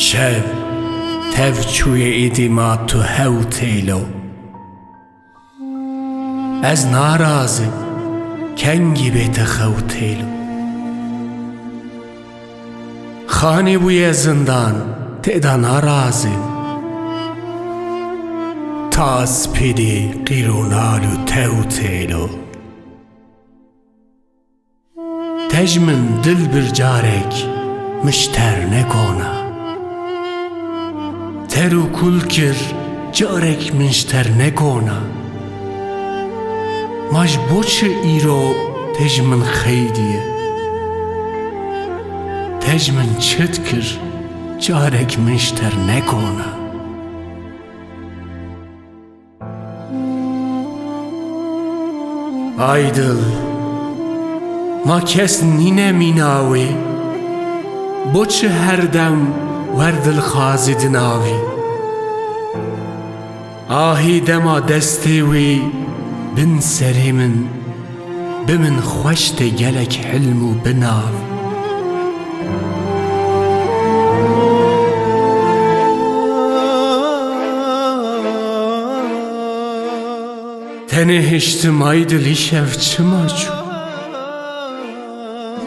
شب تفچوی ایدی ما تو هو تیلو از ناrazı کنگی بیت خو تیلو خانه بوی زندان تیدا ناrazı تاز پیدی قیرونالو تو تیلو تجمن دل برجارك مشتر نکونا ترو کل کر جارك منشتر نکونا ماش بوچ ایرو تجمن خیدیه تجمن چت کر جارك منشتر نکونا Aydıl ما کس نینه میناوی بوچ هر دم وردل خازد ناوی آهی دما دستی وی بن سری من بمن خوشت گلک حلمو بناو تنهشتم aydıl işev çımaçu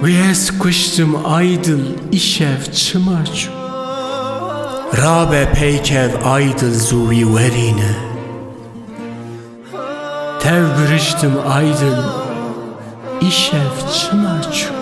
Viyes kuştum aydıl işev çımaçu Rabe peykev aydıl zuvi verine Tev bürüştüm aydıl işev çımaçu